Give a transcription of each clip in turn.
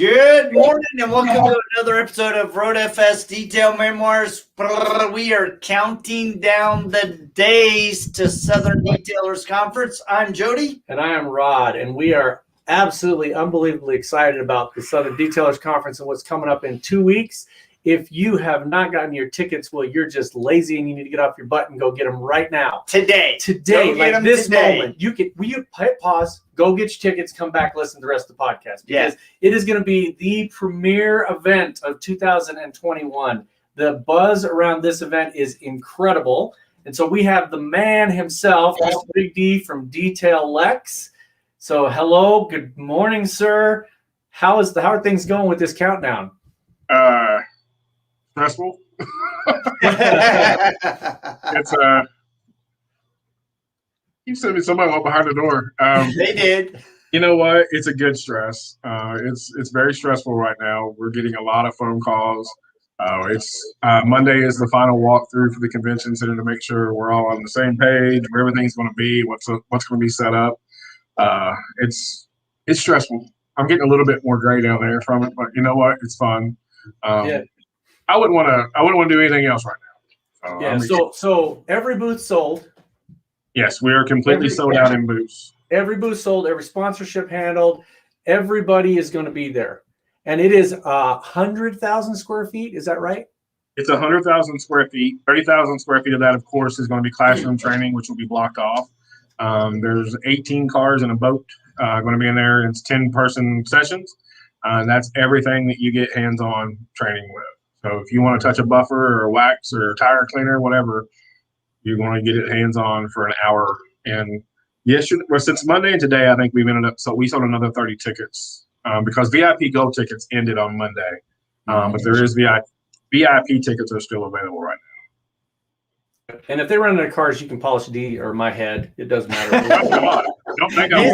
Good morning and welcome to another episode of RoadFS Detail Memoirs. We are counting down the days to Southern Detailers Conference. I'm Jody. And I am Rod, and we are absolutely unbelievably excited about the Southern Detailers Conference and what's coming up in 2 weeks. If you have not gotten your tickets, well, you're just lazy and you need to get off your butt and go get them right now. Today, like this moment. Will you hit pause, go get your tickets, come back, listen to the rest of the podcast. Because it is going to be the premier event of 2021. The buzz around this event is incredible. And so we have the man himself, Mr. Big D from Detail Lex. So hello, good morning, sir. How are things going with this countdown? Stressful. It's you sent me somebody went behind the door. They did. You know what? It's a good stress. It's very stressful right now. We're getting a lot of phone calls. It's Monday is the final walkthrough for the convention center to make sure we're all on the same page, where everything's going to be, what's going to be set up. It's stressful. I'm getting a little bit more gray down there from it, but you know what? It's fun. I wouldn't want to do anything else right now. So every booth sold. Yes, we are completely sold out in booths. Every booth sold, every sponsorship handled. Everybody is going to be there. And it is 100,000 square feet. Is that right? It's 100,000 square feet. 30,000 square feet of that, of course, is going to be classroom training, which will be blocked off. There's 18 cars and a boat going to be in there. It's 10-person sessions. That's everything that you get hands-on training with. So if you want to touch a buffer or a wax or a tire cleaner, whatever, you're going to get it hands-on for an hour. And since Monday and today, I think we sold another 30 tickets because VIP Gold tickets ended on Monday. But there is VIP tickets are still available right now. And if they run out of cars, you can polish D or my head. It doesn't matter. Don't think I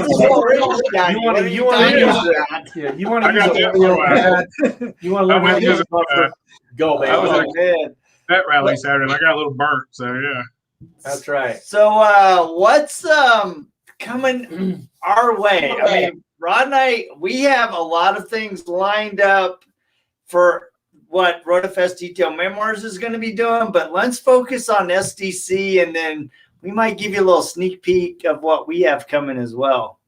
want to use it. Go, baby. I was at a pet rally Saturday and I got a little burnt. So yeah. That's right. So what's coming our way? I mean, Rod and I, we have a lot of things lined up for what RoadFS Detail Memoirs is going to be doing, but let's focus on SDC and then we might give you a little sneak peek of what we have coming as well.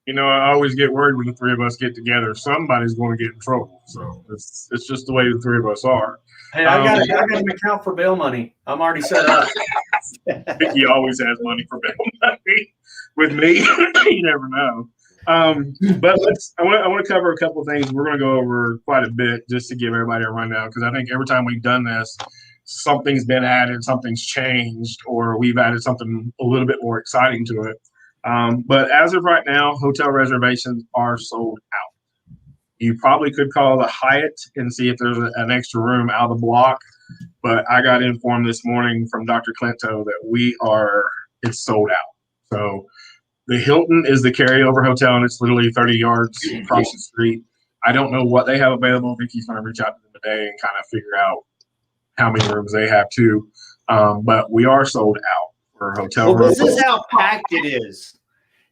You know, I always get worried when the three of us get together. Somebody's going to get in trouble. So it's just the way the three of us are. Hey, I got an account for bail money. I'm already set up. He always has money for bail money. With me, you never know. But I want to cover a couple of things. We're going to go over quite a bit just to give everybody a rundown because I think every time we've done this, something's been added, something's changed, or we've added something a little bit more exciting to it. But as of right now, hotel reservations are sold out. You probably could call the Hyatt and see if there's an extra room out of the block. But I got informed this morning from Dr. Clinto that it's sold out. So the Hilton is the carryover hotel, and it's literally 30 yards across the street. I don't know what they have available. Vicky's going to reach out to them today and kind of figure out how many rooms they have too. But we are sold out for hotel rooms. This is how packed it is.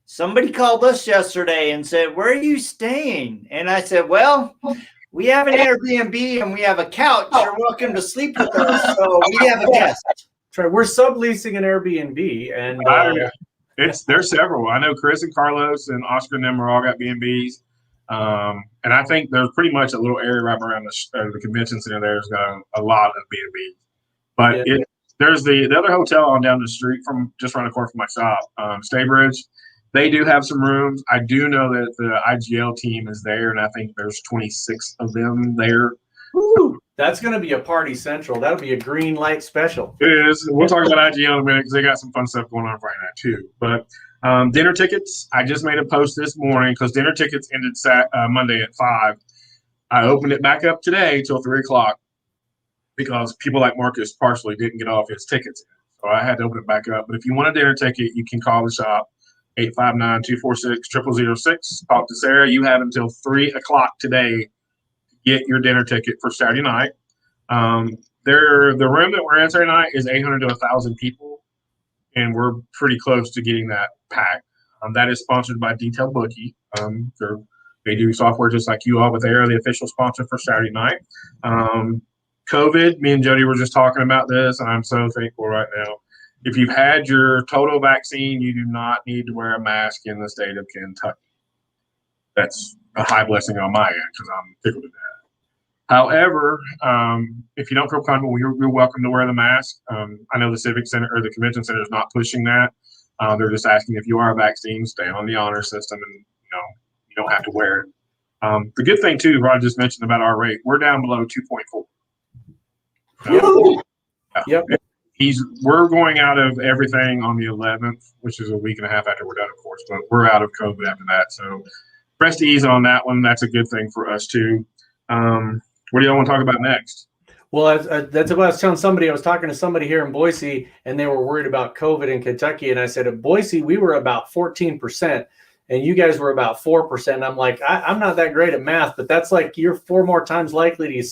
Somebody called us yesterday and said, "Where are you staying?" And I said, "Well, we have an Airbnb and we have a couch. You're welcome to sleep with us. So we have a guest." That's right. We're subleasing an Airbnb, and there's several. I know Chris and Carlos and Oscar and them are all got B&Bs. And I think there's pretty much a little area right around the convention center. There's got a lot of B&Bs. But there's the other hotel on down the street from just around the corner from my shop, Staybridge. They do have some rooms. I do know that the IGL team is there, and I think there's 26 of them there. Woo, that's going to be a party central. That'll be a green light special. It is. We'll talk about IGL in a minute because they got some fun stuff going on right now too. But dinner tickets, I just made a post this morning because dinner tickets ended Monday at 5. I opened it back up today till 3 o'clock because people like Marcus partially didn't get off his tickets. So I had to open it back up. But if you want a dinner ticket, you can call the shop, 859-246-0006. Talk to Sarah. You have until 3 o'clock today to get your dinner ticket for Saturday night. The room that we're in Saturday night is 800 to 1,000 people, and we're pretty close to getting that packed. That is sponsored by Detail Bookie. They're They do software just like you all, but they are the official sponsor for Saturday night. COVID, me and Jody were just talking about this, and I'm so thankful right now. If you've had your total vaccine, you do not need to wear a mask in the state of Kentucky. That's a high blessing on my end because I'm tickled to that. However, if you don't feel comfortable, you're welcome to wear the mask. I know the Civic Center or the Convention Center is not pushing that. They're just asking if you are a vaccine, stay on the honor system, and you don't have to wear it. The good thing too, Rod just mentioned about our rate, we're down below 2.4. Yep. We're going out of everything on the 11th, which is a week and a half after we're done, of course, but we're out of COVID after that. So rest ease on that one. That's a good thing for us too. What do y'all want to talk about next? Well, that's what I was telling somebody. I was talking to somebody here in Boise, and they were worried about COVID in Kentucky. And I said, at Boise, we were about 14%, and you guys were about 4%. And I'm like, I'm not that great at math, but that's like you're 4 more times likely to.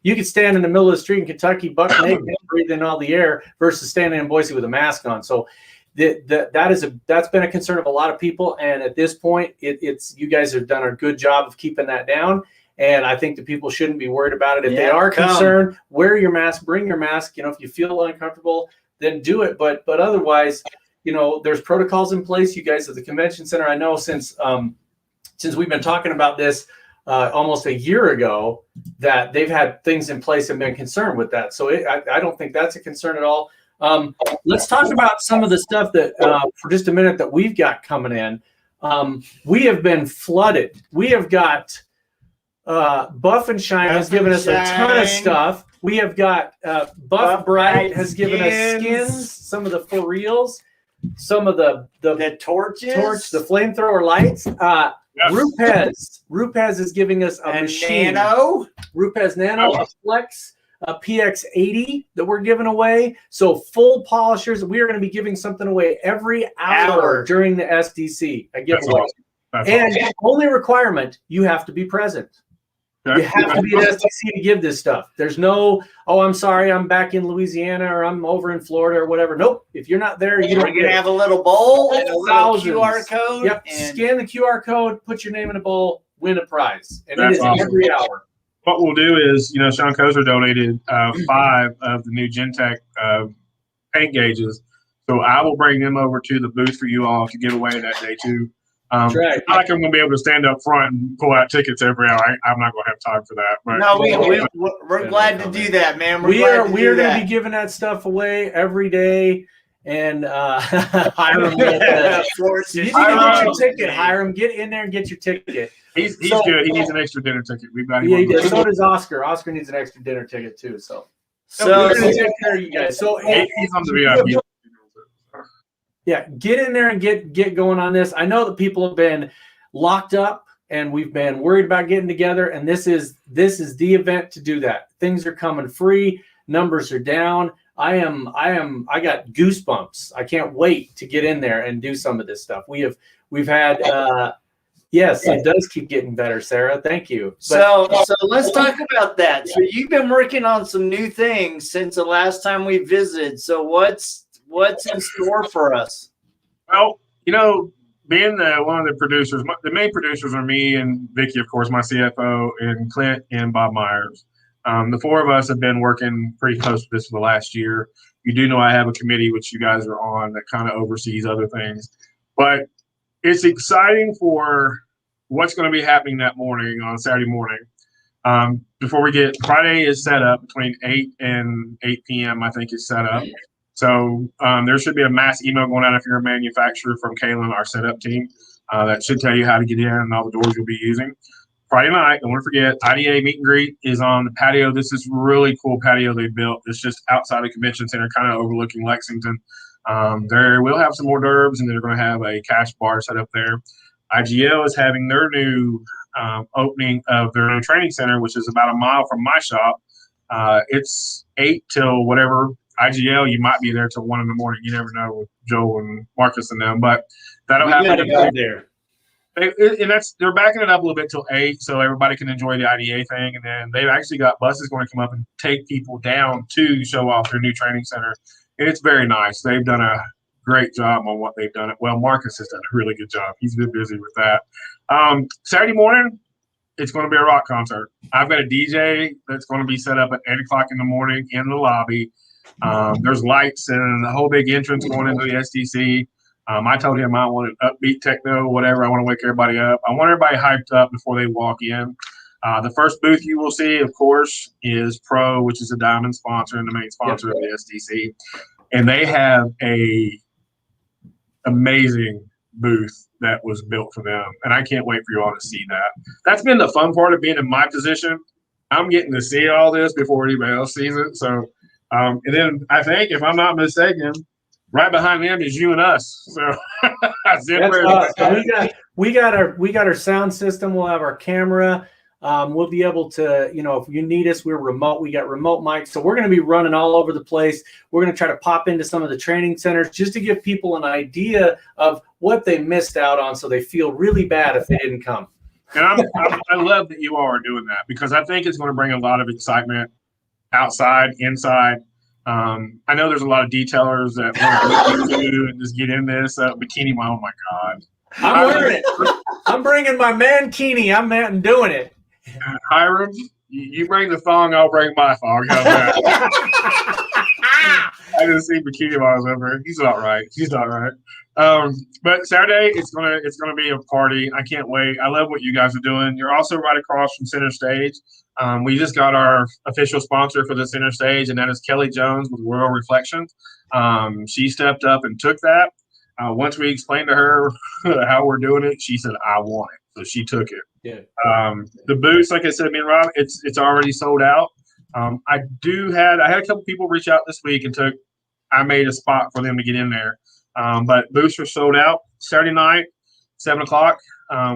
You could stand in the middle of the street in Kentucky, buck naked, breathing all the air, versus standing in Boise with a mask on. So that's been a concern of a lot of people. And at this point, it's you guys have done a good job of keeping that down. And I think the people shouldn't be worried about it. If they are concerned, wear your mask, bring your mask. If you feel uncomfortable, then do it. But otherwise, there's protocols in place. You guys at the convention center, I know since we've been talking about this almost a year ago, that they've had things in place and been concerned with that. So I don't think that's a concern at all. Let's talk about some of the stuff that for just a minute that we've got coming in. We have been flooded. We have got Buff and Shine has given us a ton of stuff. We have got Buff Bright has given us skins, some of the for reals, some of the torches, the flamethrower lights. Rupez is giving us a machine. Rupez Nano, a Flex, a PX80 that we're giving away. So full polishers. We are going to be giving something away every hour during the SDC. A giveaway. And only requirement, you have to be present. You have to be at SDC to give this stuff. There's no, I'm sorry, I'm back in Louisiana or I'm over in Florida or whatever. Nope. If you're not there, you don't get have a little bowl and a little QR code. Yep. Scan the QR code, put your name in a bowl, win a prize. And it is every hour. What we'll do is, Sean Kozer donated 5 of the new Gentech paint gauges. So I will bring them over to the booth for you all to give away that day too. It's not like I'm going to be able to stand up front and pull out tickets every hour. I'm not going to have time for that. But no, we're glad to do that, man. We are going to be giving that stuff away every day. And Hiram, you need to get your ticket. Hiram, get in there and get your ticket. He's good. He needs an extra dinner ticket. We've got him. Yeah, he does. So does Oscar. Oscar needs an extra dinner ticket too. So we're going to take care of you guys. So he's on the VIP. Yeah, get in there and get going on this. I know that people have been locked up and we've been worried about getting together, and this is the event to do that. Things are coming free, numbers are down. I got goosebumps. I can't wait to get in there and do some of this stuff. We've had yes, it does keep getting better, Sarah. Thank you. So let's talk about that. So you've been working on some new things since the last time we visited. So what's in store for us? Well, being one of the producers, the main producers are me and Vicky, of course, my CFO, and Clint and Bob Myers. The 4 of us have been working pretty close to this for the last year. You do know I have a committee, which you guys are on, that kind of oversees other things. But it's exciting for what's going to be happening that morning on Saturday morning. Before we get, Friday is set up between 8 and 8 p.m., I think is set up. So there should be a mass email going out if you're a manufacturer from Kaylin, our setup team, that should tell you how to get in and all the doors you'll be using. Friday night, don't want to forget, IDA meet and greet is on the patio. This is really cool patio they built. It's just outside the convention center, kind of overlooking Lexington. There we'll have some more derbs, and they're going to have a cash bar set up there. IGL is having their new opening of their new training center, which is about a mile from my shop. It's 8 till whatever. IGL, you might be there till 1 in the morning. You never know with Joe and Marcus and them, but that'll happen there. And they're backing it up a little bit till 8, so everybody can enjoy the IDA thing. And then they've actually got buses going to come up and take people down to show off their new training center. And it's very nice. They've done a great job on what they've done. Well, Marcus has done a really good job. He's been busy with that. Saturday morning, it's going to be a rock concert. I've got a DJ that's going to be set up at 8 o'clock in the morning in the lobby. There's lights and the whole big entrance going into the SDC. I told him I wanted upbeat techno, whatever. I want to wake everybody up. I want everybody hyped up before they walk in. The first booth you will see, of course, is Pro, which is a diamond sponsor and the main sponsor of the SDC. And they have a amazing booth that was built for them. And I can't wait for you all to see that. That's been the fun part of being in my position. I'm getting to see all this before anybody else sees it. So, and then I think, if I'm not mistaken, right behind them is you and us. So, Zenware. We got our sound system. We'll have our camera. We'll be able to, if you need us, we're remote. We got remote mics. So we're going to be running all over the place. We're going to try to pop into some of the training centers just to give people an idea of what they missed out on, so they feel really bad if they didn't come. And I love that you all are doing that, because I think it's going to bring a lot of excitement outside, inside. I know there's a lot of detailers that want to do and just get in this bikini. Oh my God. I'm wearing it. I'm bringing my mankini. I'm doing it. Hiram, you bring the thong, I'll bring my thong. How's that? I didn't see bikini models over. He's all right. She's all right. But Saturday, it's gonna be a party. I can't wait. I love what you guys are doing. You're also right across from Center Stage. We just got our official sponsor for the Center Stage, and that is Kelly Jones with Royal Reflections. She stepped up and took that. Once we explained to her how we're doing it, she said, "I want it." So she took it. Yeah. The booths, like I said, me and Rob, it's already sold out. I had a couple people reach out this week and I made a spot for them to get in there. But booths are sold out. Saturday night, 7 o'clock,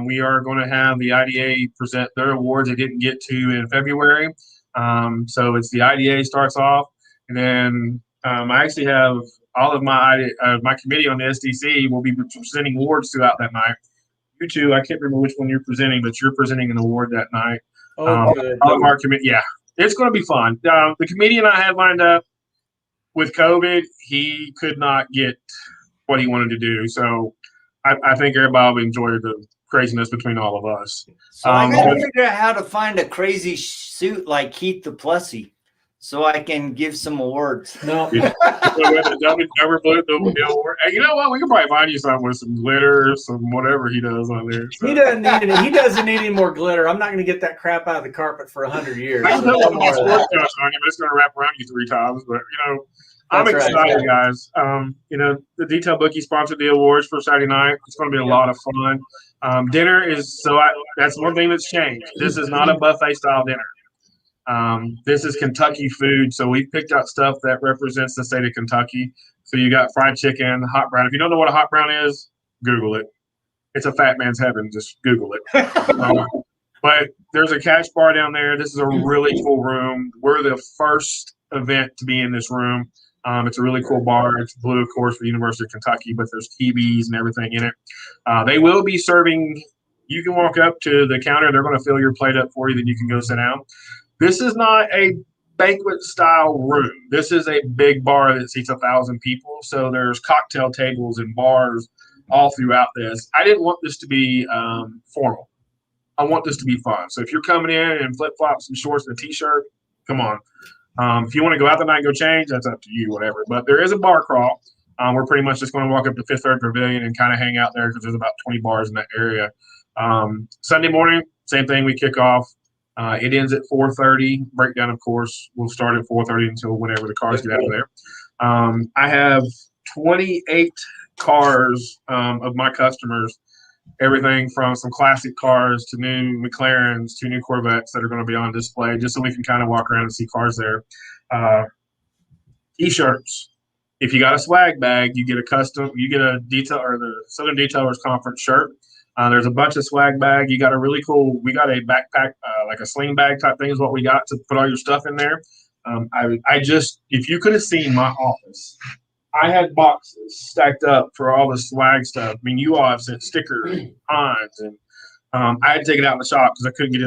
we are going to have the IDA present their awards they didn't get to in February. So it's the IDA starts off, and then I actually have all of my committee on the SDC will be presenting awards throughout that night. You two, I can't remember which one you're presenting, but you're presenting an award that night. Oh, good. All of our committee, yeah, it's going to be fun. The comedian I had lined up with COVID, he could not get what he wanted to do. So I think everybody will enjoy the craziness between all of us. So I got to figure out how to find a crazy suit like Keith the Plussy, so I can give some awards. No. You know what? We can probably find you something with some glitter, some whatever he does on there. So. He doesn't need any more glitter. I'm not going to get that crap out of the carpet for 100 years. I don't know what sports costume on you, but it's going to wrap around you 3 times. But I'm excited, guys. The Detail Bookie sponsored the awards for Saturday night. It's going to be a lot of fun. Dinner is that's one thing that's changed. This is not a buffet style dinner. This is Kentucky food, so we picked out stuff that represents the state of Kentucky. So you got fried chicken, hot brown. If you don't know what a hot brown is, Google it. It's a fat man's heaven. Just Google it. But there's a cash bar down there. This is a really cool room. We're the first event to be in this room. It's a really cool bar. It's blue, of course, for the University of Kentucky, but there's TVs and everything in it. They will be serving. You can walk up to the counter. They're going to fill your plate up for you. Then you can go sit down. This is not a banquet style room. This is a big bar that seats 1,000 people. So there's cocktail tables and bars all throughout this. I didn't want this to be formal. I want this to be fun. So if you're coming in and flip flops and shorts and a t-shirt, come on. If you want to go out the night and go change, that's up to you, whatever. But there is a bar crawl. We're pretty much just going to walk up to Fifth Third Pavilion and kind of hang out there because there's about 20 bars in that area. Sunday morning, same thing. We kick off. It ends at 4:30. Breakdown, of course, will start at 4:30 until whenever the cars get out of there. I have 28 cars of my customers, everything from some classic cars to new McLarens to new Corvettes that are going to be on display, just so we can kind of walk around and see cars there. T-shirts. If you got a swag bag, you get a detail or the Southern Detailers Conference shirt. There's a bunch of swag bag. We got a backpack, like a sling bag type thing is what we got to put all your stuff in there. If you could have seen my office, I had boxes stacked up for all the swag stuff. I mean, you all have sent stickers, pines, and I had to take it out in the shop because I couldn't get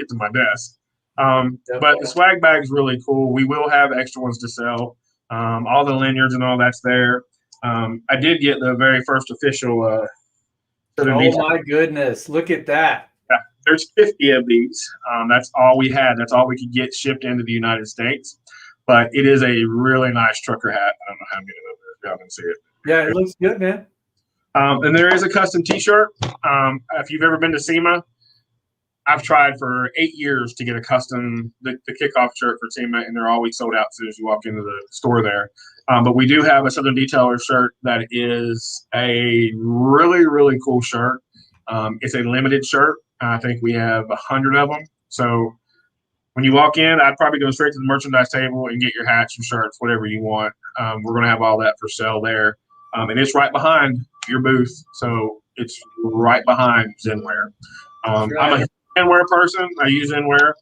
to my desk. But the swag bag is really cool. We will have extra ones to sell. All the lanyards and all that's there. I did get the very first official. Oh my goodness! Look at that. Yeah, There's 50 of these. That's all we had. That's all we could get shipped into the United States. But it is a really nice trucker hat. I don't know how many of those y'all can see it. Yeah, it looks good, man. And there is a custom T-shirt. If you've ever been to SEMA, I've tried for 8 years to get a custom the kickoff shirt for SEMA, and they're always sold out as soon as you walk into the store there. But we do have a Southern Detailer shirt that is a really, really cool shirt. It's a limited shirt. I think we have 100 of them. So when you walk in, I'd probably go straight to the merchandise table and get your hats, your shirts, whatever you want. We're going to have all that for sale there. And it's right behind your booth. So it's right behind Zenware. I'm a Zenware person. I use Zenware.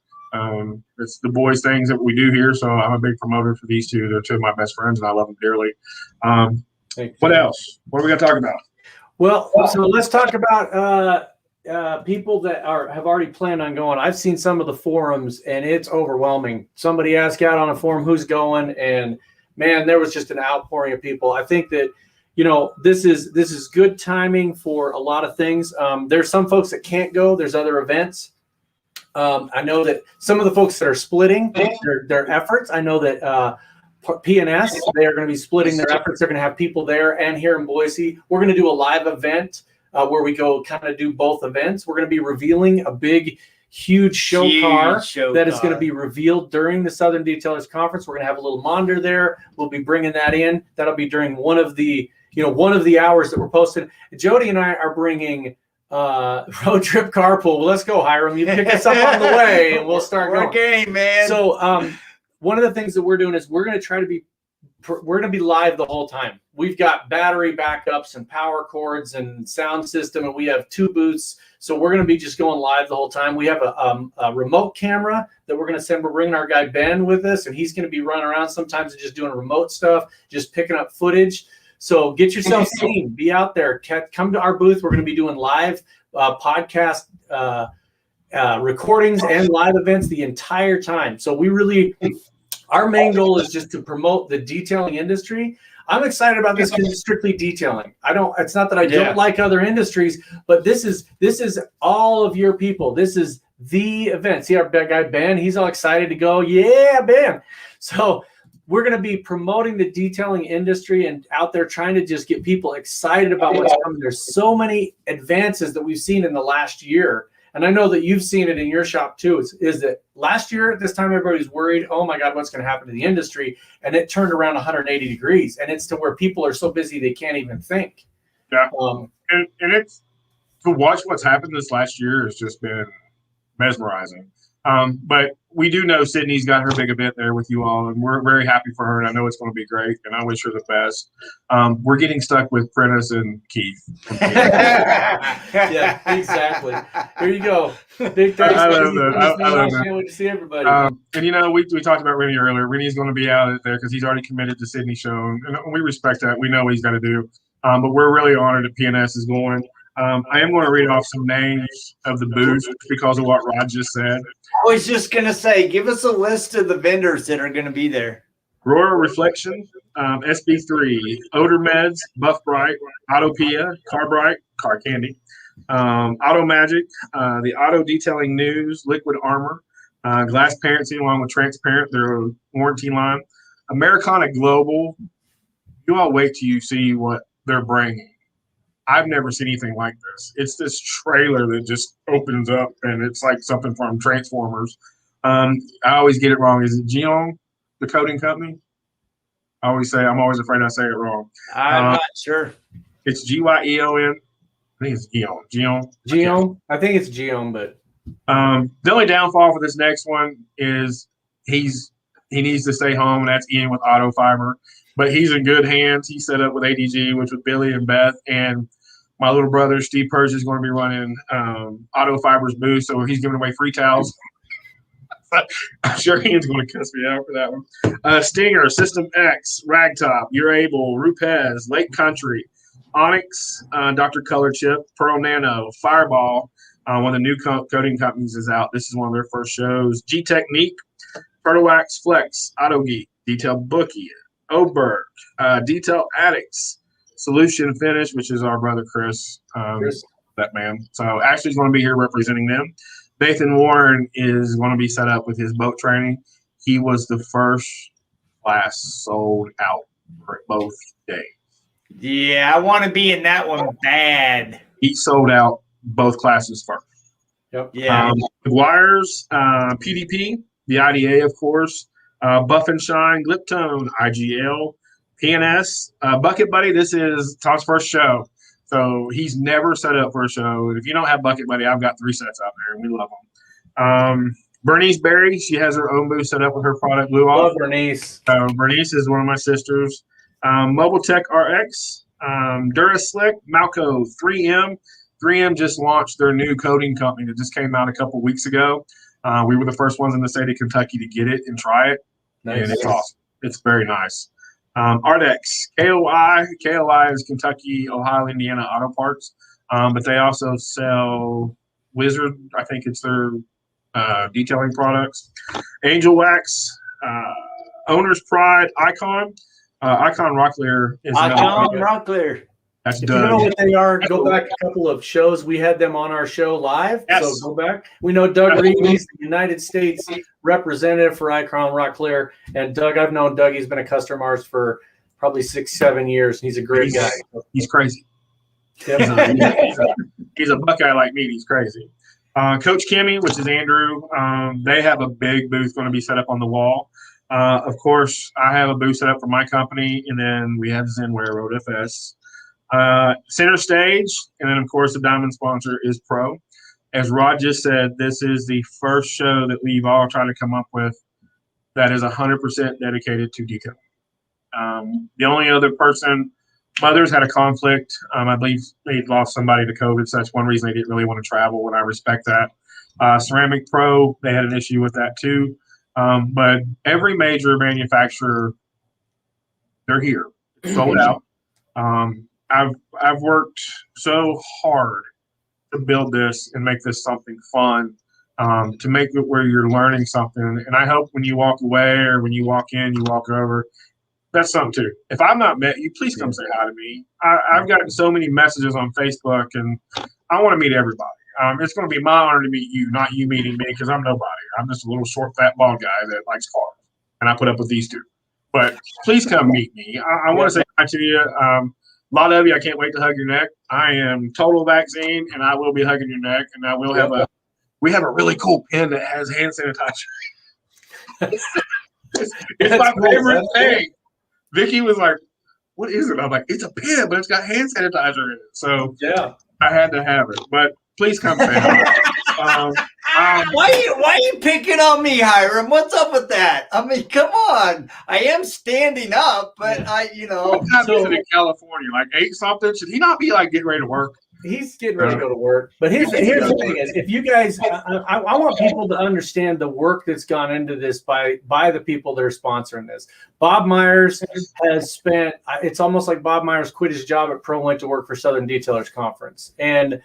It's the boys' things that we do here. So I'm a big promoter for these two. They're two of my best friends, and I love them dearly. What else? What are we going to talk about? Well, so let's talk about people that have already planned on going. I've seen some of the forums, and it's overwhelming. Somebody asked out on a forum who's going, and man, there was just an outpouring of people. I think that this is good timing for a lot of things. There's some folks that can't go. There's other events. I know that some of the folks that are splitting their efforts. I know that P&S, they are going to be splitting their efforts. They're going to have people there and here in Boise. We're going to do a live event where we go kind of do both events. We're going to be revealing a big, huge show car that is going to be revealed during the Southern Detailers Conference. We're going to have a little monitor there. We'll be bringing that in. That'll be during one of the hours that we're posted. Jody and I are bringing road trip carpool. Well, let's go, Hiram. You pick us up on the way, and we'll start going. Okay, man. So one of the things that we're doing is we're going to be live the whole time. We've got battery backups and power cords and sound system, and we have 2 booths. So we're going to be just going live the whole time. We have a remote camera that we're going to send. We're bringing our guy Ben with us, and he's going to be running around sometimes and just doing remote stuff, just picking up footage. So get yourself seen. Be out there. Come to our booth. We're going to be doing live podcast recordings and live events the entire time. So our main goal is just to promote the detailing industry. I'm excited about this because it's strictly detailing. It's not that I don't like other industries, but this is all of your people. This is the event. See our big guy Ben, he's all excited to go. Yeah, Ben. So we're going to be promoting the detailing industry and out there trying to just get people excited about what's coming. There's so many advances that we've seen in the last year. And I know that you've seen it in your shop too, is that last year at this time, everybody's worried, oh my God, what's going to happen to the industry? And it turned around 180 degrees. And it's to where people are so busy they can't even think. Yeah. And it's to watch what's happened this last year has just been mesmerizing. But we do know Sydney's got her big event there with you all, and we're very happy for her, and I know it's going to be great, and I wish her the best. We're getting stuck with Prentice and Keith. Yeah, exactly. Here you go. Big thanks. I love that. I love that. Can't wait to see everybody. And we talked about Rennie earlier. Rennie's going to be out there because he's already committed to Sydney show, and we respect that. We know what he's got to do. But we're really honored that P&S is going. I am going to read off some names of the booths because of what Rod just said. I was just going to say, give us a list of the vendors that are going to be there. Royal Reflection, SB3, Odor Meds, Buff Bright, Autopia, Car Bright, Car Candy, Auto Magic, the Auto Detailing News, Liquid Armor, Glass Parency along with Transparent, their warranty line, Americana Global. You all wait till you see what they're bringing. I've never seen anything like this. It's this trailer that just opens up, and it's like something from Transformers. I always get it wrong. Is it Geon, the coating company? I'm always afraid I say it wrong. I'm not sure. It's Gyeon. I think it's Geon. Geon. I think it's Geon, but the only downfall for this next one is he needs to stay home, and that's Ian with Auto Fiber. But he's in good hands. He's set up with ADG, which was Billy and Beth, and my little brother Steve Purge is going to be running Auto Fiber's booth, so he's giving away free towels. I'm sure Ian's going to cuss me out for that one. Stinger, System X, Ragtop, You're Able, Rupez, Lake Country, Onyx, Dr. Color Chip, Pearl Nano, Fireball. One of the new coating companies is out. This is one of their first shows. G Technique, Protowax Flex, Auto Geek, Detail Bookie, Oberg, Detail Addicts, Solution Finish, which is our brother Chris, that man. So Ashley's going to be here representing them. Nathan Warren is going to be set up with his boat training. He was the first class sold out for both days. Yeah, I want to be in that one bad. He sold out both classes first. Yep. Yeah. Wires, PDP, the IDA, of course, Buff and Shine, Gliptone, IGL, PNS, Bucket Buddy. This is Tom's first show, so he's never set up for a show. If you don't have Bucket Buddy, I've got 3 sets out there, and we love them. Bernice Berry, she has her own booth set up with her product Blue Off. Love Bernice. Bernice is one of my sisters. Mobile Tech RX, Duraslick, Malco, 3M. 3M just launched their new coating company that just came out a couple weeks ago. We were the first ones in the state of Kentucky to get it and try it. Nice. And it's awesome. It's very nice. Ardex, KOI. KOI is Kentucky, Ohio, Indiana Auto Parts. But they also sell Wizard. I think it's their detailing products. Angel Wax, Owner's Pride, Icon. Icon Rocklear is Icon Rocklear. That's If done. you know what they are, go back a couple of shows. We had them on our show live. Yes. So go back. We know Doug Reed, he's the United States representative for Icon Rocklear. And Doug, I've known Doug. He's been a customer of ours for probably 6-7 years. He's a great guy. He's crazy. Yep. He's a Buckeye like me. He's crazy. Coach Kimmy, which is Andrew, they have a big booth going to be set up on the wall. Of course, I have a booth set up for my company, and then we have Zenware, RoadFS. Center stage, and then, of course, the diamond sponsor is Pro. As Rod just said, this is the first show that we've all tried to come up with that is 100% dedicated to detailing. The only other person, Mothers had a conflict. I believe they lost somebody to COVID, so that's one reason they didn't really want to travel, and I respect that. Ceramic Pro, they had an issue with that too. But every major manufacturer, they're here, sold out. I've worked so hard to build this and make this something fun, to make it where you're learning something. And I hope when you walk away or when you walk in, you walk over, that's something too. If I've not met you, please come say hi to me. I've gotten so many messages on Facebook, and I want to meet everybody. It's going to be my honor to meet you, not you meeting me, because I'm nobody. I'm just a little short, fat, bald guy that likes cars, and I put up with these two. But please come meet me. I want to say hi to you. A lot of you, I can't wait to hug your neck. I am total vaccine, and I will be hugging your neck, and I will have we have a really cool pen that has hand sanitizer. it's my favorite thing. Vicky was like, what is it? I'm like, it's a pen, but it's got hand sanitizer in it. So yeah, I had to have it. But please come say hi. Why are you picking on me, Hiram? What's up with that? I mean, come on. I am standing up, but I'm not visiting California, like 8-something. Should he not be like getting ready to work? He's getting ready to go to work. But here's the thing is, if you guys, I want people to understand the work that's gone into this by the people that are sponsoring this. Bob Myers has spent, it's almost like Bob Myers quit his job at Pro, went to work for Southern Detailers Conference. And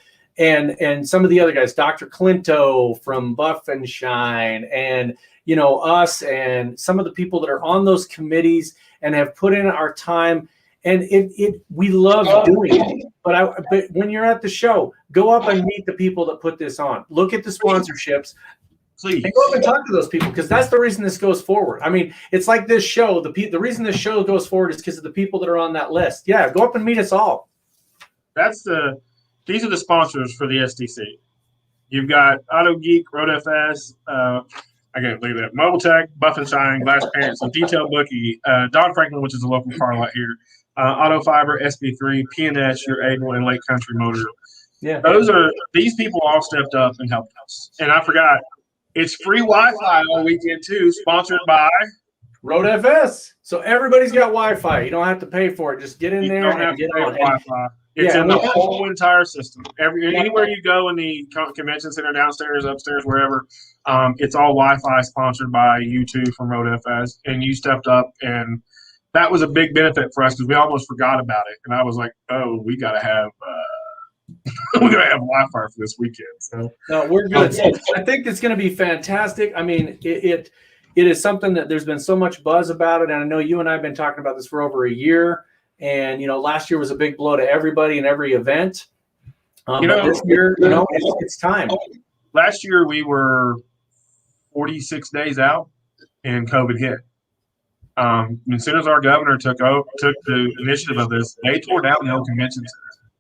some of the other guys, Dr. Clinto from Buff and Shine, and us, and some of the people that are on those committees and have put in our time. And we love doing it. But when you're at the show, go up and meet the people that put this on. Look at the sponsorships. Please. And go up and talk to those people, because that's the reason this goes forward. I mean, it's like this show. The reason this show goes forward is because of the people that are on that list. Yeah, go up and meet us all. These are the sponsors for the STC. You've got Auto Geek, RoadFS, I can't believe that, Mobile Tech, Buff and Shine, Glass Pants, and Detail Bookie, Don Franklin, which is a local car lot here, Auto Fiber, SB3, PNS, Your Able, and Lake Country Motor. Yeah, these people all stepped up and helped us. And I forgot, it's free Wi-Fi all weekend too, sponsored by RoadFS. So everybody's got Wi-Fi. You don't have to pay for it. Just get in there and get on Wi-Fi. It's in the whole entire system. Anywhere you go in the convention center, downstairs, upstairs, wherever, it's all Wi-Fi, sponsored by you two from RoadFS. And you stepped up, and that was a big benefit for us because we almost forgot about it. And I was like, oh, we got to have Wi-Fi for this weekend. So no, we're good. So I think it's going to be fantastic. I mean, it is something that there's been so much buzz about it, and I know you and I have been talking about this for over a year. And last year was a big blow to everybody and every event. But this year, it's time. last year we were 46 days out, and COVID hit. As soon as our governor took the initiative of this, they tore down the old convention center.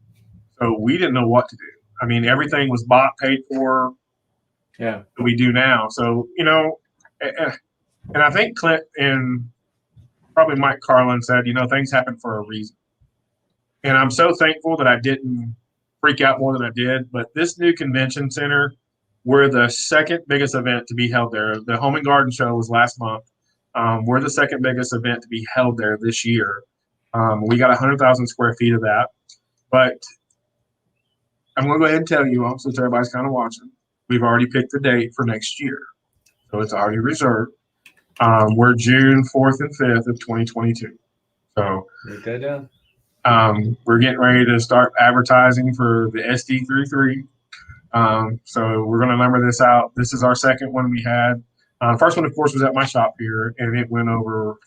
So we didn't know what to do. I mean, everything was bought, paid for. Yeah, we do now. So and I think Clint and probably Mike Carlin said, things happen for a reason. And I'm so thankful that I didn't freak out more than I did. But this new convention center, we're the second biggest event to be held there. The Home and Garden Show was last month. We're the second biggest event to be held there this year. We got 100,000 square feet of that. But I'm going to go ahead and tell you all, since everybody's kind of watching, we've already picked the date for next year. So it's already reserved. We're June 4th and 5th of 2022. So write that down. We're getting ready to start advertising for the SD33. So we're going to number this out. This is our second one we had. First one, of course, was at my shop here, and it went over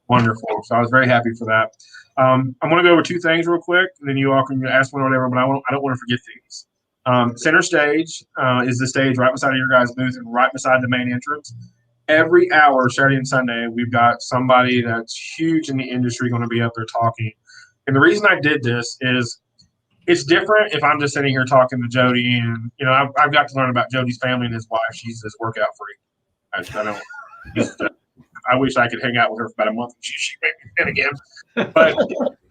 wonderful. So I was very happy for that. I'm going to go over two things real quick, and then you all can ask one or whatever, but I don't want to forget these. Center stage is the stage right beside your guys' booth and right beside the main entrance. Every hour, Saturday and Sunday, we've got somebody that's huge in the industry going to be up there talking. And the reason I did this is it's different if I'm just sitting here talking to Jody, and I've got to learn about Jody's family and his wife. She's this workout freak. I wish I could hang out with her for about a month and she made me fit again. But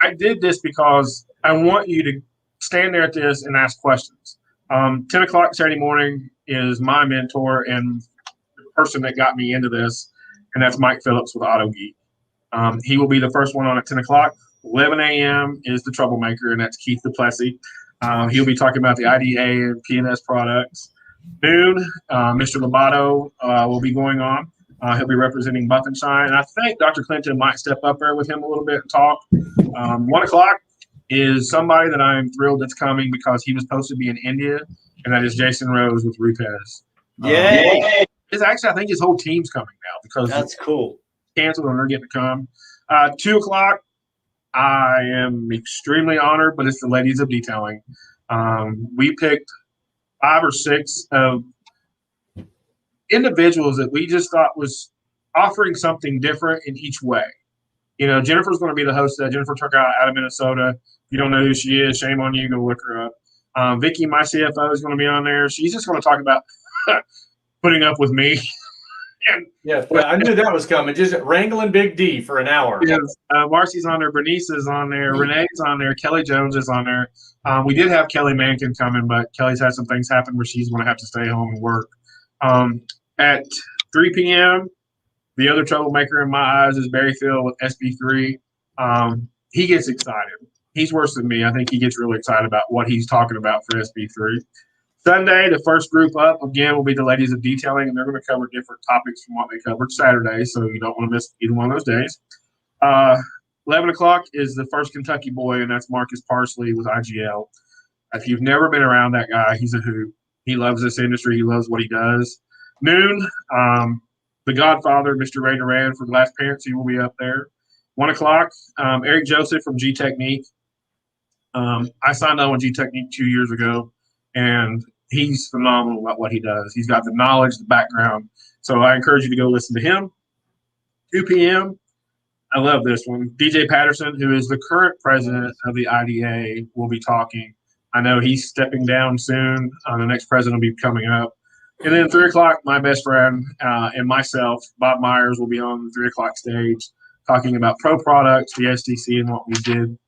I did this because I want you to stand there at this and ask questions. 10 o'clock Saturday morning is my mentor and the person that got me into this, and that's Mike Phillips with Auto Geek. He will be the first one on at 10 o'clock. 11 a.m. is the troublemaker, and that's Keith Duplessis. He'll be talking about the IDA and P&S products. Noon, Mr. Lobato will be going on. He'll be representing Buff and Shine. And I think Dr. Clinton might step up there with him a little bit and talk. 1 o'clock is somebody that I'm thrilled that's coming because he was supposed to be in India, and that is Jason Rose with RoadFS. Yay! It's actually, I think his whole team's coming now because that's cool. Canceled and they're getting to come. 2 o'clock, I am extremely honored, but it's the ladies of detailing. We picked 5 or 6 of individuals that we just thought was offering something different in each way. Jennifer's going to be the host of that. Jennifer Turcotte out of Minnesota. If you don't know who she is, shame on you. Go look her up. Vicky, my CFO, is going to be on there. She's just going to talk about putting up with me. Yeah, I knew that was coming. Just wrangling Big D for an hour. Yes, Marcy's on there. Bernice is on there. Renee's on there. Kelly Jones is on there. We did have Kelly Mankin coming, but Kelly's had some things happen where she's going to have to stay home and work. At 3 p.m., the other troublemaker in my eyes is Barry Phil with SB3. He gets excited. He's worse than me. I think he gets really excited about what he's talking about for SB3. Sunday, the first group up, again, will be the ladies of detailing, and they're going to cover different topics from what they covered Saturday, so you don't want to miss either one of those days. 11 o'clock is the first Kentucky boy, and that's Marcus Parsley with IGL. If you've never been around that guy, he's a hoot. He loves this industry. He loves what he does. Noon, the Godfather, Mr. Ray Duran from Last Parents, he will be up there. 1 o'clock, Eric Joseph from G Technique. I signed on with G Technique 2 years ago, and he's phenomenal about what he does. He's got the knowledge, the background. So I encourage you to go listen to him. 2 p.m., I love this one. DJ Patterson, who is the current president of the IDA, will be talking. I know he's stepping down soon. The next president will be coming up. And then 3 o'clock, my best friend and myself, Bob Myers, will be on the 3 o'clock stage talking about pro products, the SDC, and what we did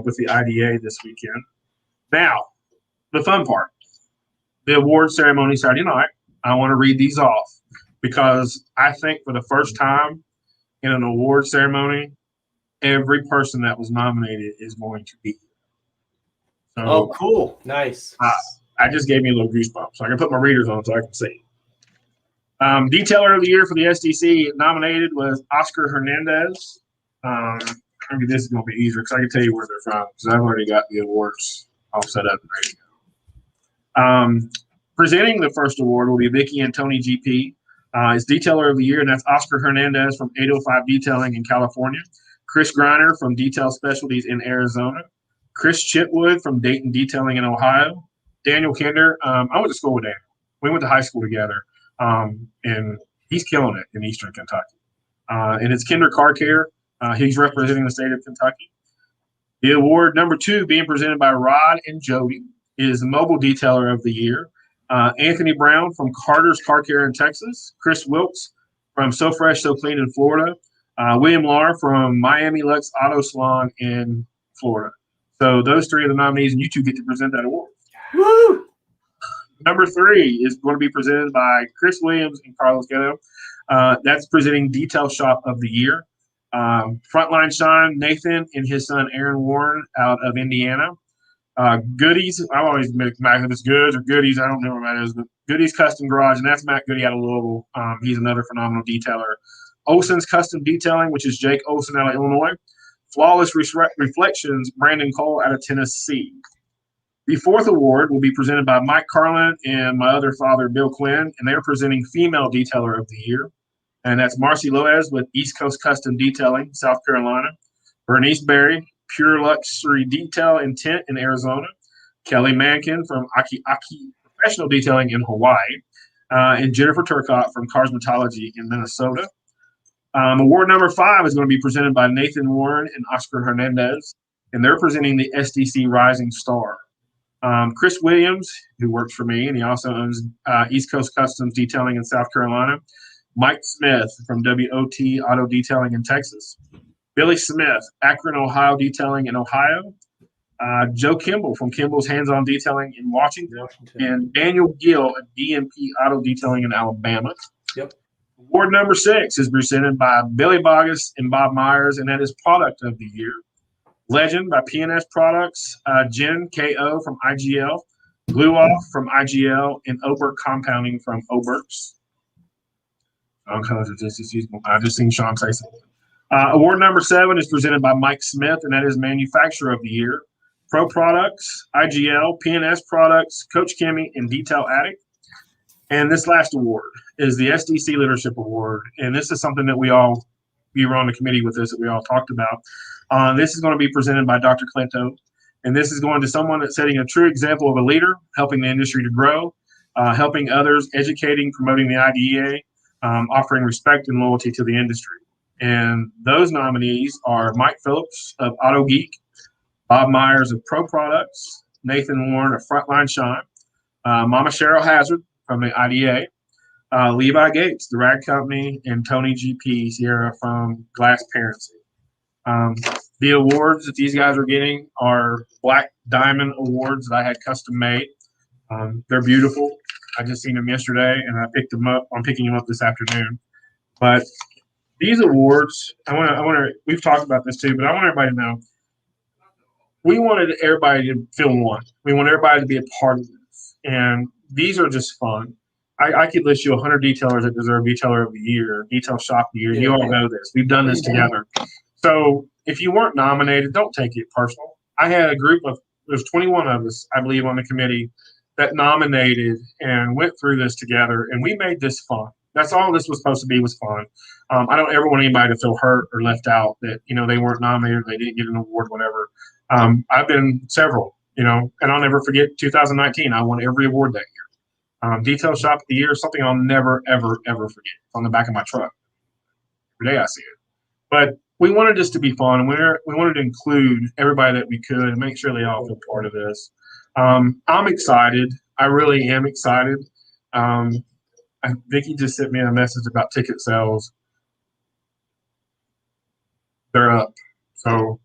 with the IDA this weekend. Now, the fun part, the award ceremony Saturday night. I want to read these off because I think for the first time in an award ceremony, every person that was nominated is going to be here. So, oh, cool. Nice. I just gave me a little goosebumps. So I can put my readers on so I can see. Detailer of the Year for the SDC nominated was Oscar Hernandez. Maybe this is going to be easier because I can tell you where they're from because I've already got the awards all set up and ready to go. Presenting the first award will be Vicky and Tony GP. Is Detailer of the Year, and that's Oscar Hernandez from 805 Detailing in California. Chris Griner from Detail Specialties in Arizona. Chris Chitwood from Dayton Detailing in Ohio. Daniel Kinder. I went to school with Daniel. We went to high school together, and he's killing it in Eastern Kentucky. And it's Kinder Car Care. He's representing the state of Kentucky. The award number 2 being presented by Rod and Jody is Mobile Detailer of the Year. Anthony Brown from Carter's Car Care in Texas. Chris Wilkes from So Fresh, So Clean in Florida. William Lahr from Miami Lux Auto Salon in Florida. So those 3 are the nominees, and you 2 get to present that award. Woo! Number 3 is going to be presented by Chris Williams and Carlos Ghetto. That's presenting Detail Shop of the Year. Frontline Shine, Nathan and his son Aaron Warren out of Indiana. Goodies, I always mix if it's goods or goodies, I don't know what that is, but Goodies Custom Garage, and that's Matt Goody out of Louisville. He's another phenomenal detailer. Olson's Custom Detailing, which is Jake Olson out of Illinois. Flawless Reflections, Brandon Cole out of Tennessee. The 4th award will be presented by Mike Carlin and my other father, Bill Quinn, and they're presenting Female Detailer of the Year. And that's Marcy Loez with East Coast Custom Detailing, South Carolina. Bernice Berry, Pure Luxury Detail and Tint in Arizona. Kelly Mankin from Aki Aki Professional Detailing in Hawaii. And Jennifer Turcott from Cosmetology in Minnesota. Award number 5 is going to be presented by Nathan Warren and Oscar Hernandez, and they're presenting the SDC Rising Star. Chris Williams, who works for me, and he also owns East Coast Customs Detailing in South Carolina. Mike Smith from WOT Auto Detailing in Texas. Billy Smith, Akron, Ohio Detailing in Ohio. Joe Kimball from Kimball's Hands-On Detailing in Washington. And Daniel Gill at DMP Auto Detailing in Alabama. Yep. Award number 6 is presented by Billy Bogus and Bob Myers, and that is Product of the Year. Legend by PNS Products, Jen KO from IGL, Glue Off from IGL, and Oberk Compounding from Oberks. I just seen Sean say something. Award number 7 is presented by Mike Smith, and that is Manufacturer of the Year. Pro Products, IGL, PNS Products, Coach Kimmy, and Detail Addict. And this last award is the SDC Leadership Award, and this is something that we were on the committee with this that we all talked about. This is going to be presented by Dr. Clinto, and this is going to someone that's setting a true example of a leader, helping the industry to grow, helping others, educating, promoting the IDEA, offering respect and loyalty to the industry. And those nominees are Mike Phillips of Auto Geek, Bob Myers of Pro Products, Nathan Warren of Frontline Shine, Mama Cheryl Hazard from the IDA, Levi Gates, the Rag Company, and Tony GP Sierra from Glass Parency. The awards that these guys are getting are Black Diamond Awards that I had custom made. They're beautiful. I just seen them yesterday, and I picked them up. I'm picking them up this afternoon. But these awards, we've talked about this too, but I want everybody to know, we wanted everybody to feel one. We want everybody to be a part of this. And these are just fun. I could list you 100 detailers that deserve Detailer of the Year, Detail Shop of the Year. You all know this. We've done this together. So if you weren't nominated, don't take it personal. I had a group of, there's 21 of us, I believe, on the committee that nominated and went through this together, and we made this fun. That's all this was supposed to be, was fun. I don't ever want anybody to feel hurt or left out that, they weren't nominated, they didn't get an award, whatever. I've been several, and I'll never forget 2019. I won every award that year. Detail Shop of the Year is something I'll never, ever, ever forget. It's on the back of my truck. Every day I see it. But we wanted this to be fun, and we wanted to include everybody that we could and make sure they all feel part of this. I'm excited. I really am excited. Vicki just sent me a message about ticket sales. They're up. So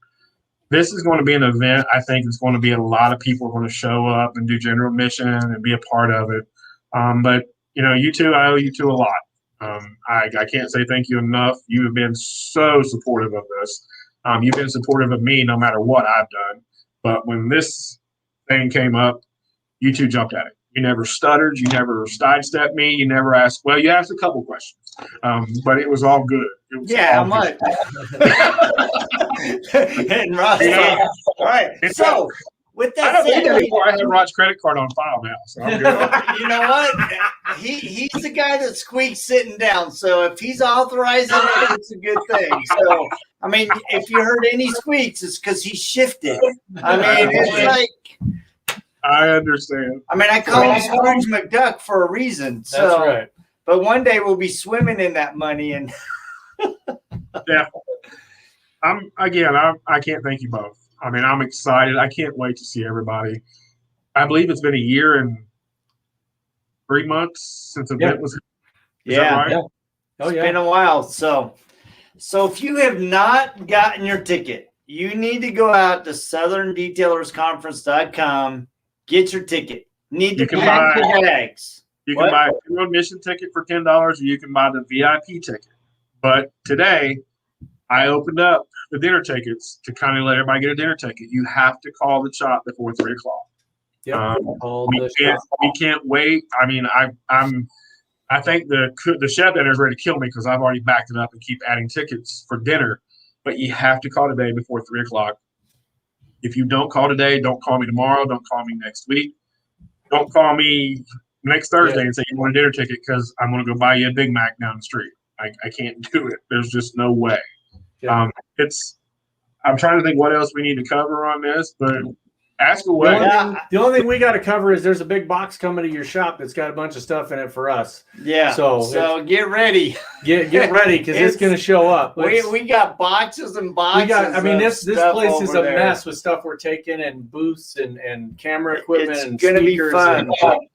this is going to be an event. I think it's going to be a lot of people are going to show up and do general admission and be a part of it. But, you two, I owe you two a lot. I can't say thank you enough. You have been so supportive of this. You've been supportive of me no matter what I've done. But when this thing came up, you two jumped at it. You never stuttered. You never sidestepped me. You never asked. Well, you asked a couple questions, but it was all good. How much? And Ross, all right. So with that said, I have Rod's credit card on file now, so I'm good. You know what? He's the guy that squeaks sitting down. So if he's authorizing it, it's a good thing. So if you heard any squeaks, it's because he shifted. It's like I understand. I mean, I call him Scrooge McDuck for a reason. So, That's right. But one day we'll be swimming in that money, and Yeah. I can't thank you both. I mean, I'm excited. I can't wait to see everybody. I believe it's been a year and 3 months since the event was. Is that right? Yeah. Oh, it's yeah. been a while. So if you have not gotten your ticket, you need to go out to southerndetailersconference.com, get your ticket. Need to pack your bags. You can buy a general admission ticket for $10, or you can buy the VIP ticket. But today, I opened up the dinner tickets to kind of let everybody get a dinner ticket. You have to call the shop before 3 o'clock. Yep. We can't wait. I mean, I think the chef dinner is ready to kill me because I've already backed it up and keep adding tickets for dinner. But you have to call today before 3 o'clock. If you don't call today, don't call me tomorrow. Don't call me next week. Don't call me next Thursday and say you want a dinner ticket because I'm going to go buy you a Big Mac down the street. I can't do it. There's just no way. Yeah. I'm trying to think what else we need to cover on this, but ask away. The only thing we got to cover is there's a big box coming to your shop that's got a bunch of stuff in it for us. Yeah. So get ready. Get ready because it's going to show up. We got boxes and boxes. This place is a mess with stuff we're taking and booths and camera equipment. It's and going to be fun.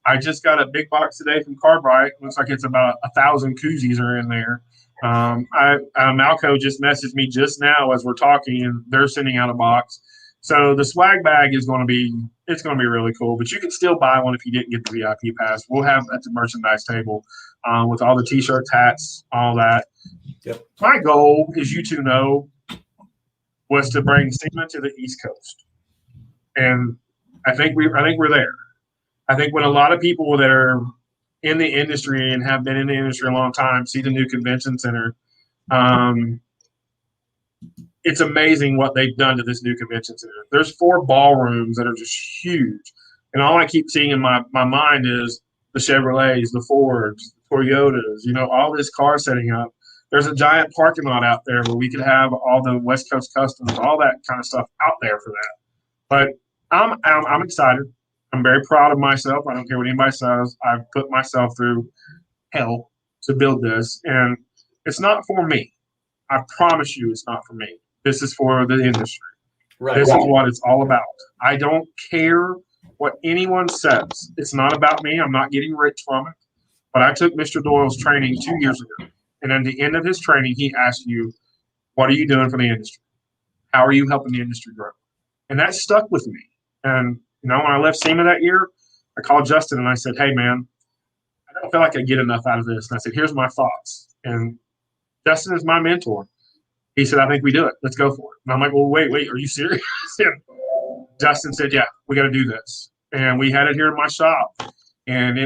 I just got a big box today from Carbright. Looks like it's about 1,000 koozies are in there. Malco just messaged me just now as we're talking, and they're sending out a box. So the swag bag is going to be really cool, but you can still buy one if you didn't get the VIP pass. We'll have at the merchandise table with all the T-shirts, hats, all that. Yep. My goal, as you two know, was to bring SEMA to the East Coast, and I think we're there. I think when a lot of people that are in the industry and have been in the industry a long time see the new convention center, it's amazing what they've done to this new convention center. There's 4 ballrooms that are just huge. And all I keep seeing in my mind is the Chevrolets, the Fords, the Toyotas, all this car setting up. There's a giant parking lot out there where we could have all the West Coast Customs, all that kind of stuff out there for that. But I'm excited. I'm very proud of myself. I don't care what anybody says. I've put myself through hell to build this. And it's not for me. I promise you it's not for me. This is for the industry. Right. This is what it's all about. I don't care what anyone says. It's not about me. I'm not getting rich from it. But I took Mr. Doyle's training 2 years ago. And at the end of his training, he asked you, what are you doing for the industry? How are you helping the industry grow? And that stuck with me. And, when I left SEMA that year, I called Justin and I said, hey, man, I don't feel like I get enough out of this. And I said, here's my thoughts. And Justin is my mentor. He said, I think we do it. Let's go for it. And I'm like, well, wait, are you serious? And Justin said, yeah, we got to do this. And we had it here in my shop. And we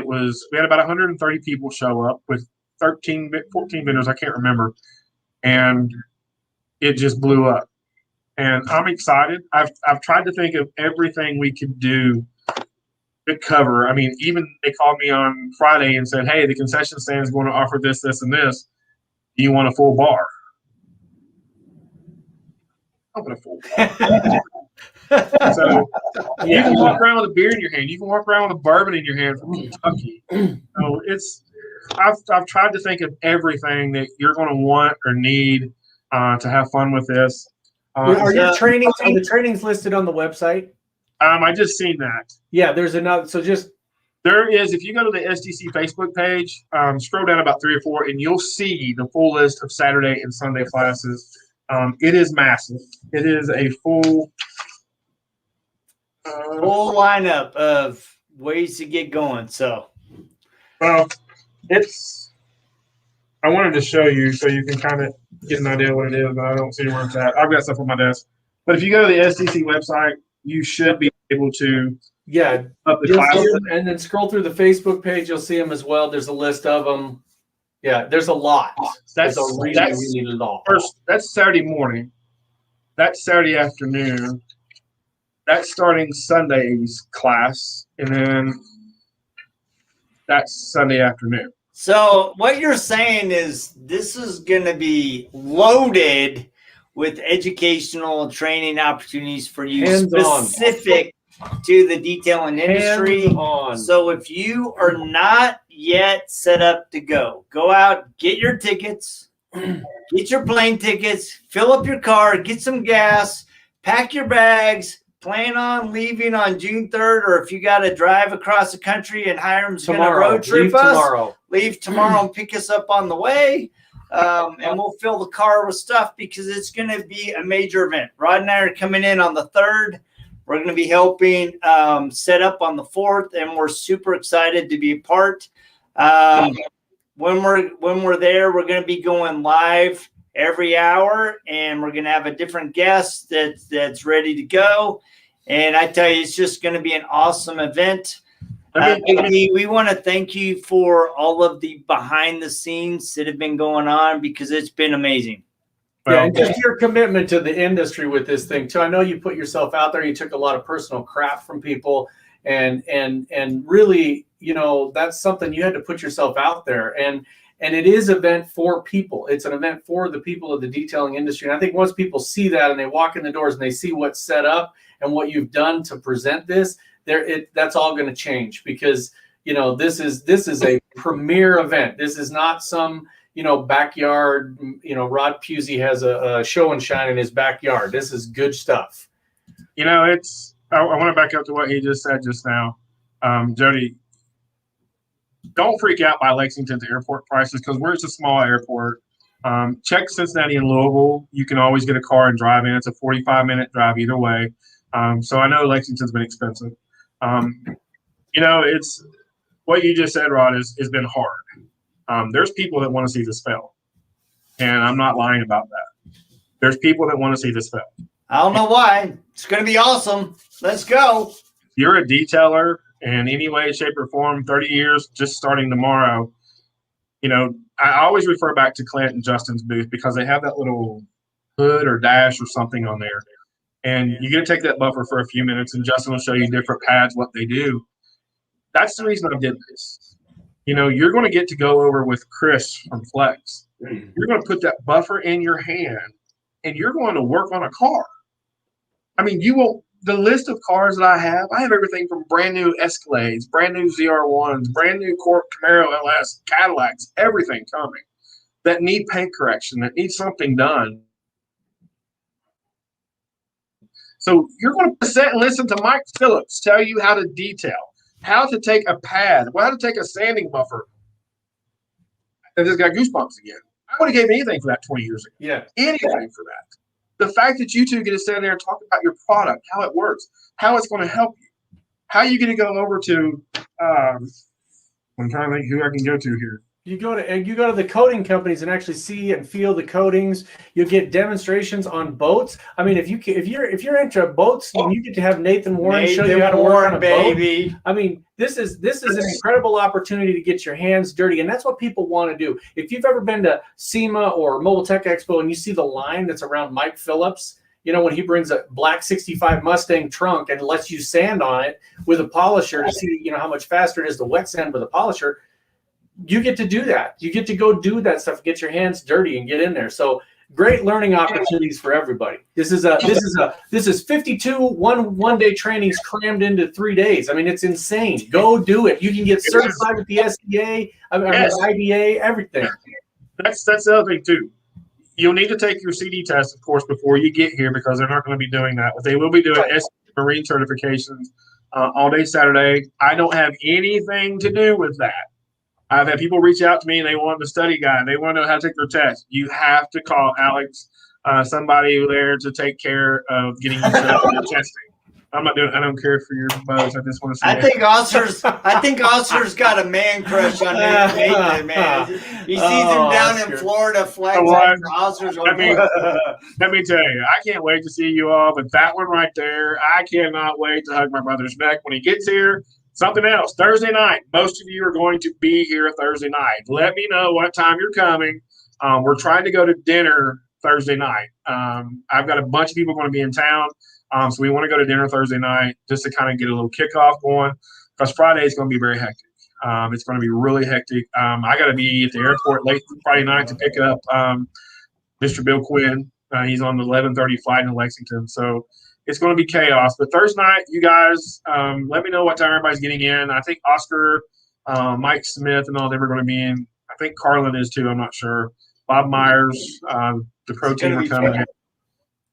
had about 130 people show up with 14 vendors, I can't remember. And it just blew up. And I'm excited. I've tried to think of everything we could do to cover. I mean, even they called me on Friday and said, hey, the concession stand is going to offer this, this, and this. Do you want a full bar? I want a full bar. So you can walk around with a beer in your hand. You can walk around with a bourbon in your hand from Kentucky. So I've tried to think of everything that you're going to want or need to have fun with this. Are the trainings listed on the website? I just seen that. Yeah, there's another. So there is. If you go to the SDC Facebook page, scroll down about 3 or 4, and you'll see the full list of Saturday and Sunday classes. It is massive. It is a full lineup of ways to get going. So, well, I wanted to show you so you can kind of get an idea what it is, but I don't see where it's at. I've got stuff on my desk. But if you go to the SDC website, you should be able to up the classes. And then scroll through the Facebook page, you'll see them as well. There's a list of them. Yeah, there's a lot. That's a really lot. First, that's Saturday morning. That's Saturday afternoon. That's starting Sunday's class. And then that's Sunday afternoon. So what you're saying is this is going to be loaded with educational training opportunities for you, specific to the detailing industry. Hands-on. So if you are not yet set up to go out, get your tickets, get your plane tickets, fill up your car, get some gas, pack your bags, plan on leaving on June 3rd, or if you got to drive across the country and Hiram's going to road trip us, leave tomorrow and pick us up on the way. And we'll fill the car with stuff because it's going to be a major event. Rod and I are coming in on the 3rd. We're going to be helping set up on the 4th, and we're super excited to be a part. When we're there, we're going to be going live every hour, and we're going to have a different guest that's ready to go. And I tell you, it's just going to be an awesome event. We want to thank you for all of the behind the scenes that have been going on because it's been amazing. Yeah, and just your commitment to the industry with this thing too. I know you put yourself out there. You took a lot of personal crap from people, and really, you know, that's something you had to put yourself out there. And it is an event for people. It's an event for the people of the detailing industry. And I think once people see that and they walk in the doors and they see what's set up and what you've done to present this, that's all going to change because, you know, this is a premier event. This is not some, you know, backyard, you know, Rod Puzey has a show and shine in his backyard. This is good stuff. You know, I want to back up to what he just said just now. Jody, don't freak out by Lexington's airport prices because we're just a small airport. Check Cincinnati and Louisville. You can always get a car and drive in. It's a 45-minute drive either way. So I know Lexington's been expensive. You know, it's what you just said, Rod, has been hard. There's people that want to see this fail, and I'm not lying about that. There's people that want to see this fail. I don't know why. It's going to be awesome. Let's go. If you're a detailer in any way, shape, or form, 30 years, just starting tomorrow, you know, I always refer back to Clint and Justin's booth because they have that little hood or dash or something on there. And you get to take that buffer for a few minutes, and Justin will show you different pads, what they do. That's the reason I did this. You know, you're going to get to go over with Chris from Flex. You're going to put that buffer in your hand, and you're going to work on a car. I mean, you won't. The list of cars that I have everything from brand new Escalades, brand new ZR1s, brand new Camaro LS, Cadillacs, everything coming that need paint correction, that need something done. So you're going to sit and listen to Mike Phillips tell you how to detail, how to take a pad, how to take a sanding buffer. I just got goosebumps again. I would have gave anything for that 20 years ago. Yeah. Anything for that. The fact that you two get to stand there and talk about your product, how it works, how it's going to help you, how you get to go over to I'm trying to think who I can go to here. You go to the coating companies and actually see and feel the coatings. You get demonstrations on boats. I mean, if you're into boats, and you get to have Nathan Warren show you how to work on a boat. I mean, this is an incredible opportunity to get your hands dirty, and that's what people want to do. If you've ever been to SEMA or Mobile Tech Expo and you see the line that's around Mike Phillips, you know, when he brings a black 65 Mustang trunk and lets you sand on it with a polisher to see, you know, how much faster it is to wet sand with a polisher. You get to do that. You get to go do that stuff, get your hands dirty and get in there. So great learning opportunities for everybody. This is 52 one-day trainings crammed into 3 days. I mean, it's insane. Go do it. You can get certified with the SDA, IDA, everything. That's the other thing too. You'll need to take your CD test, of course, before you get here because they're not going to be doing that. But they will be doing marine certifications all day Saturday. I don't have anything to do with that. I've had people reach out to me and they want the study guide. They want to know how to take their test. You have to call Alex, somebody there to take care of getting you set up for your testing. I don't care for your bows. I just want to say I think Oscar's got a man crush on Nathan, man. He sees him down in Florida flags Oscar's let me tell you, I can't wait to see you all, but that one right there, I cannot wait to hug my brother's neck when he gets here. Something else, Thursday night. Most of you are going to be here Thursday night. Let me know what time you're coming. We're trying to go to dinner Thursday night. I've got a bunch of people going to be in town. So we want to go to dinner Thursday night just to kind of get a little kickoff going because Friday is going to be very hectic. It's going to be really hectic. I got to be at the airport late Friday night to pick up Mr. Bill Quinn. He's on the 11:30 flight in Lexington. So It's going to be chaos. But Thursday night, you guys, let me know what time everybody's getting in. I think Oscar, Mike Smith, and all them are going to be in. I think Carlin is too. I'm not sure. Bob Myers, the pro team are coming in.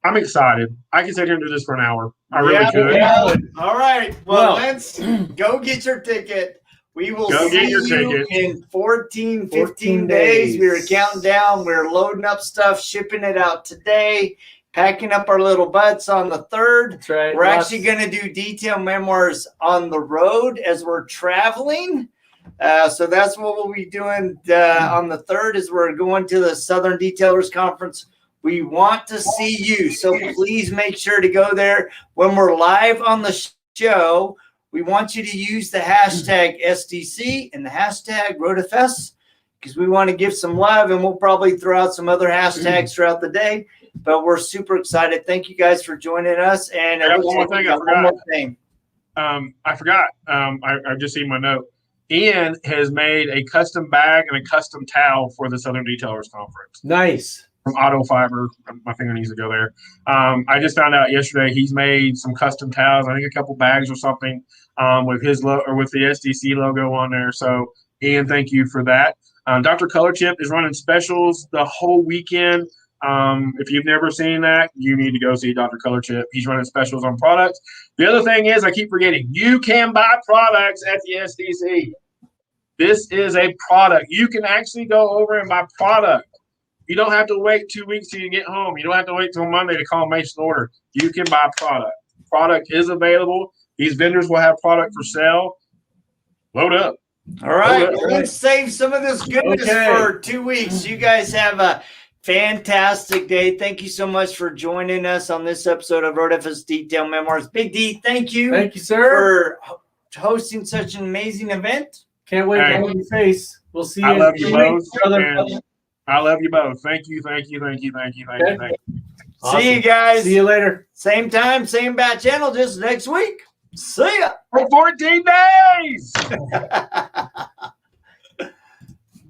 I'm excited. I can sit here and do this for an hour. I really could. Yeah. All right. Well, let's go get your ticket. We will see you in 15 days. We are counting down. We're loading up stuff, shipping it out today, packing up our little butts on the 3rd. That's right. We're actually going to do detail memoirs on the road as we're traveling. So that's what we'll be doing on the 3rd is we're going to the Southern Detailers Conference. We want to see you. So please make sure to go there. When we're live on the show, we want you to use the hashtag SDC and the hashtag RoadFS because we want to give some love, and we'll probably throw out some other hashtags throughout the day. But we're super excited. Thank you guys for joining us. And I got one more thing. I forgot. I just seen my note. Ian has made a custom bag and a custom towel for the Southern Detailers Conference. Nice. From Auto Fiber. My finger needs to go there. I just found out yesterday he's made some custom towels. I think a couple bags or something with his or with the SDC logo on there. So, Ian, thank you for that. Dr. Color Chip is running specials the whole weekend. If you've never seen that, you need to go see Dr. Color Chip. He's running specials on products. The other thing is, I keep forgetting, you can buy products at the SDC. This is a product. You can actually go over and buy product. You don't have to wait 2 weeks till you get home. You don't have to wait till Monday to call Mason order. You can buy product. Product is available. These vendors will have product for sale. Load up. All right. Let's save some of this goodness for 2 weeks. You guys have a fantastic day. Thank you so much for joining us on this episode of RoadFS Detail Memoirs. Big D, thank you. Thank you, sir. For hosting such an amazing event. Can't wait to hold your face. We'll see you. I love you both. Brother. I love you both. Thank you. Awesome. Awesome. See you guys. See you later. Same time, same bat channel, just next week. See ya. For 14 days.